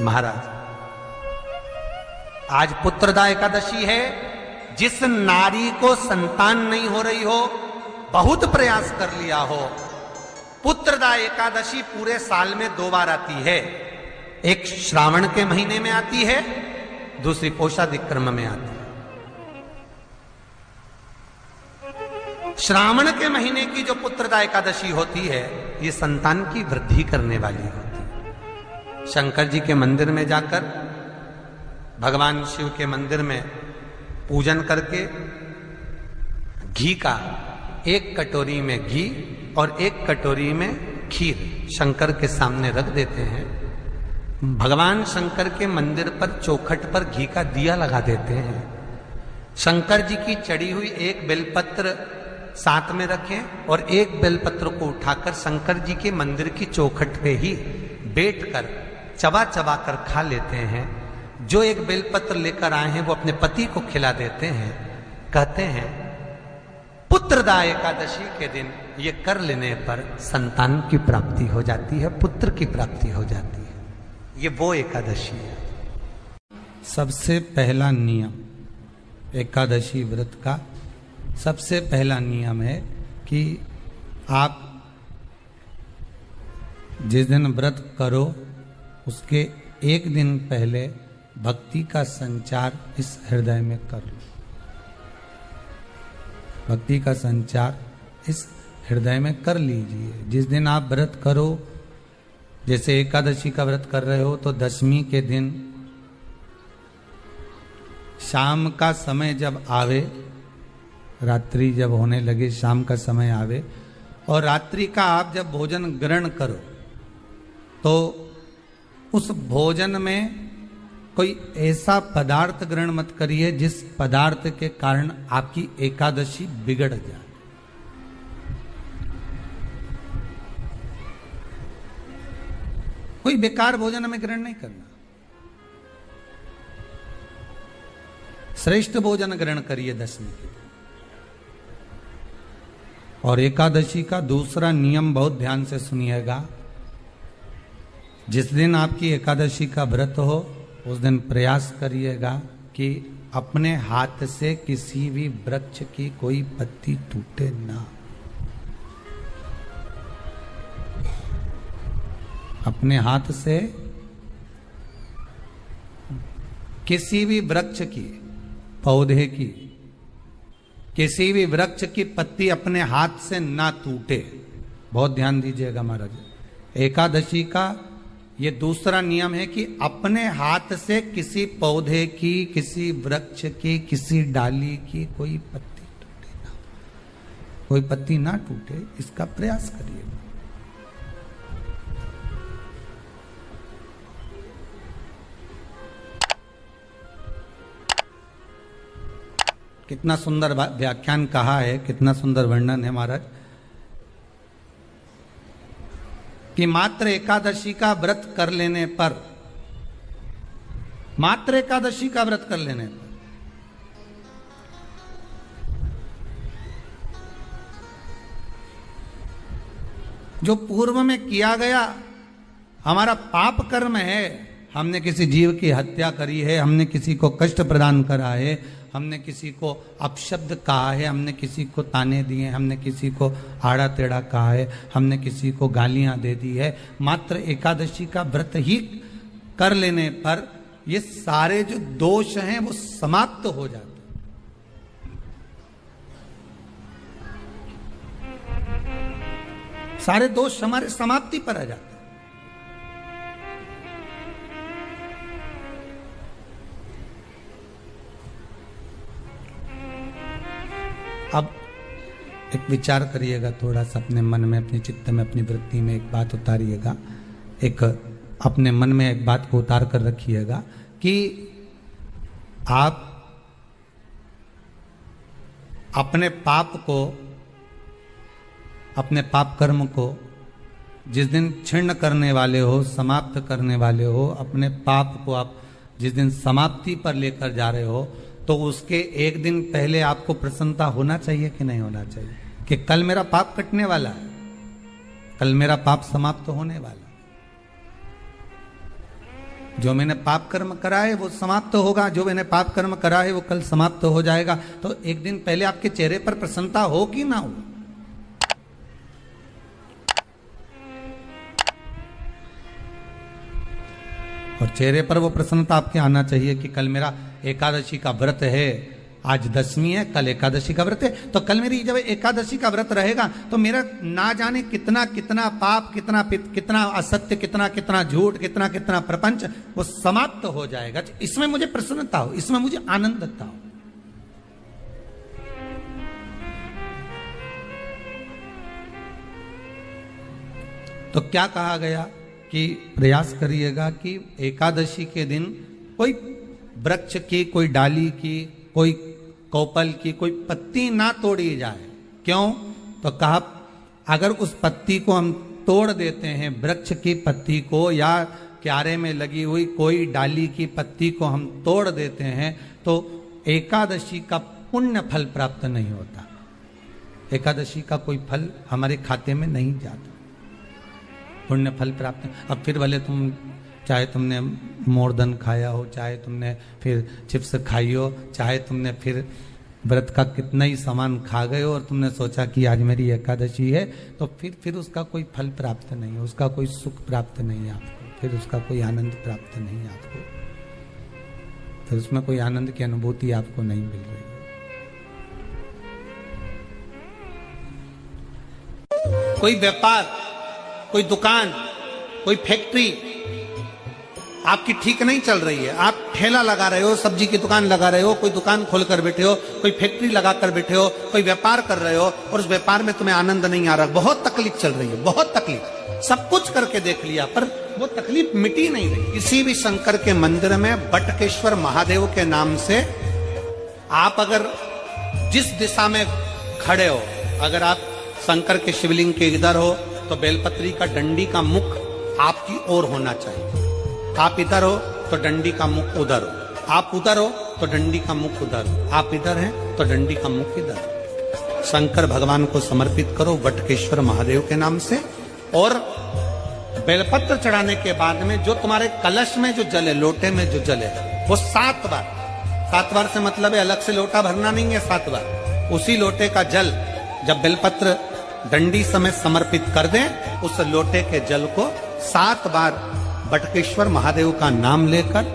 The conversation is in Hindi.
महाराज, आज पुत्रदा एकादशी है। जिस नारी को संतान नहीं हो रही हो, बहुत प्रयास कर लिया हो, पुत्रदा एकादशी पूरे साल में 2 बार आती है। एक श्रावण के महीने में आती है, दूसरी पोषादिक्रम में आती है। श्रावण के महीने की जो पुत्रदा एकादशी होती है, ये संतान की वृद्धि करने वाली होती है। शंकर जी के मंदिर में जाकर, भगवान शिव के मंदिर में पूजन करके घी का 1 कटोरी में घी और 1 कटोरी में खीर शंकर के सामने रख देते हैं। भगवान शंकर के मंदिर पर चौखट पर घी का दिया लगा देते हैं। शंकर जी की चढ़ी हुई 1 बेलपत्र साथ में रखें और 1 बेलपत्र को उठाकर शंकर जी के मंदिर की चौखट पे ही बैठकर चबा चबा कर खा लेते हैं। जो 1 बेलपत्र लेकर आए हैं वो अपने पति को खिला देते हैं। कहते हैं पुत्रदा एकादशी के दिन ये कर लेने पर संतान की प्राप्ति हो जाती है, पुत्र की प्राप्ति हो जाती है। ये वो एकादशी है। सबसे पहला नियम एकादशी व्रत का, सबसे पहला नियम है कि आप जिस दिन व्रत करो उसके 1 दिन पहले भक्ति का संचार इस हृदय में कर लो। भक्ति का संचार इस हृदय में कर लीजिए। जिस दिन आप व्रत करो, जैसे एकादशी का व्रत कर रहे हो तो दशमी के दिन शाम का समय जब आवे, रात्रि जब होने लगे, शाम का समय आवे और रात्रि का आप जब भोजन ग्रहण करो तो उस भोजन में कोई ऐसा पदार्थ ग्रहण मत करिए जिस पदार्थ के कारण आपकी एकादशी बिगड़ जाए। कोई बेकार भोजन हमें ग्रहण नहीं करना। श्रेष्ठ भोजन ग्रहण करिए दशमी के। और एकादशी का दूसरा नियम बहुत ध्यान से सुनिएगा। जिस दिन आपकी एकादशी का व्रत हो उस दिन प्रयास करिएगा कि अपने हाथ से किसी भी वृक्ष की कोई पत्ती टूटे ना। अपने हाथ से किसी भी वृक्ष की, पौधे की, किसी भी वृक्ष की पत्ती अपने हाथ से ना टूटे। बहुत ध्यान दीजिएगा महाराज। एकादशी का ये दूसरा नियम है कि अपने हाथ से किसी पौधे की, किसी वृक्ष की, किसी डाली की कोई पत्ती टूटे ना, कोई पत्ती ना टूटे, इसका प्रयास करिए। कितना सुंदर व्याख्यान कहा है, कितना सुंदर वर्णन है महाराज कि मात्र एकादशी का व्रत कर लेने पर, मात्र एकादशी का व्रत कर लेने पर जो पूर्व में किया गया हमारा पाप कर्म है, हमने किसी जीव की हत्या करी है, हमने किसी को कष्ट प्रदान करा है, हमने किसी को अपशब्द कहा है, हमने किसी को ताने दिए, हमने किसी को आड़ा टेढ़ा कहा है, हमने किसी को गालियां दे दी है, मात्र एकादशी का व्रत ही कर लेने पर ये सारे जो दोष हैं वो समाप्त हो जाते। सारे दोष हमारे समाप्ति पर आ जाते। अब एक विचार करिएगा थोड़ा सा अपने मन में, अपने चित्त में, अपनी वृत्ति में एक बात उतारिएगा। एक अपने मन में एक बात को उतार कर रखिएगा कि आप अपने पाप को, अपने पाप कर्म को जिस दिन छिन्न करने वाले हो, समाप्त करने वाले हो, अपने पाप को आप जिस दिन समाप्ति पर लेकर जा रहे हो, तो उसके 1 दिन पहले आपको प्रसन्नता होना चाहिए कि नहीं होना चाहिए कि कल मेरा पाप कटने वाला है, कल मेरा पाप समाप्त होने वाला। जो मैंने पाप कर्म करा है वो समाप्त होगा, जो मैंने पाप कर्म करा है वो कल समाप्त हो जाएगा। तो एक दिन पहले आपके चेहरे पर प्रसन्नता हो कि ना हो? और चेहरे पर वो प्रसन्नता आपके आना चाहिए कि कल मेरा एकादशी का व्रत है, आज दशमी है, कल एकादशी का व्रत है, तो कल मेरी जब एकादशी का व्रत रहेगा तो मेरा ना जाने कितना कितना पाप, कितना कितना असत्य, कितना कितना झूठ, कितना कितना प्रपंच वो समाप्त हो जाएगा। इसमें मुझे प्रसन्नता हो, इसमें मुझे आनंदता हो। तो क्या कहा गया कि प्रयास करिएगा कि एकादशी के दिन कोई वृक्ष की, कोई डाली की, कोई कोपल की कोई पत्ती ना तोड़ी जाए। क्यों? तो कहा अगर उस पत्ती को हम तोड़ देते हैं, वृक्ष की पत्ती को या क्यारे में लगी हुई कोई डाली की पत्ती को हम तोड़ देते हैं तो एकादशी का पुण्य फल प्राप्त नहीं होता, एकादशी का कोई फल हमारे खाते में नहीं जाता, पुण्य फल प्राप्त। अब फिर भले तुम चाहे तुमने मोरदन खाया हो, चाहे तुमने फिर चिप्स खाई हो, चाहे तुमने फिर व्रत का कितना ही सामान खा गए हो और तुमने सोचा कि आज मेरी एकादशी है, तो फिर उसका कोई फल प्राप्त नहीं है, उसका कोई सुख प्राप्त नहीं है आपको, फिर उसका कोई आनंद प्राप्त नहीं है आपको, फिर उसमें कोई आनंद की अनुभूति आपको नहीं मिल रही है। कोई व्यापार, कोई दुकान, कोई फैक्ट्री आपकी ठीक नहीं चल रही है, आप ठेला लगा रहे हो, सब्जी की दुकान लगा रहे हो, कोई दुकान खोल कर बैठे हो, कोई फैक्ट्री लगा कर बैठे हो, कोई व्यापार कर रहे हो और उस व्यापार में तुम्हें आनंद नहीं आ रहा, बहुत तकलीफ चल रही है, बहुत तकलीफ, सब कुछ करके देख लिया पर वो तकलीफ मिटी नहीं रही। किसी भी शंकर के मंदिर में बटकेश्वर महादेव के नाम से आप अगर जिस दिशा में खड़े हो, अगर आप शंकर के शिवलिंग के इधर हो तो बेलपत्री का डंडी का मुख आपकी ओर होना चाहिए, आप इधर हो तो डंडी का मुख उधर हो, आप उधर हो तो डंडी का मुख उधर हो, आप इधर हैं तो डंडी का मुख इधर। शंकर भगवान को समर्पित करो बटकेश्वर महादेव के नाम से, और बेलपत्र चढ़ाने के बाद में जो तुम्हारे कलश में जो जले, लोटे में जो जले, वो 7 बार से मतलब है अलग से लोटा भरना नहीं है, 7 बार उसी लोटे का जल जब बेलपत्र डंडी समेत समर्पित कर दें, उस लोटे के जल को 7 बार बटकेश्वर महादेव का नाम लेकर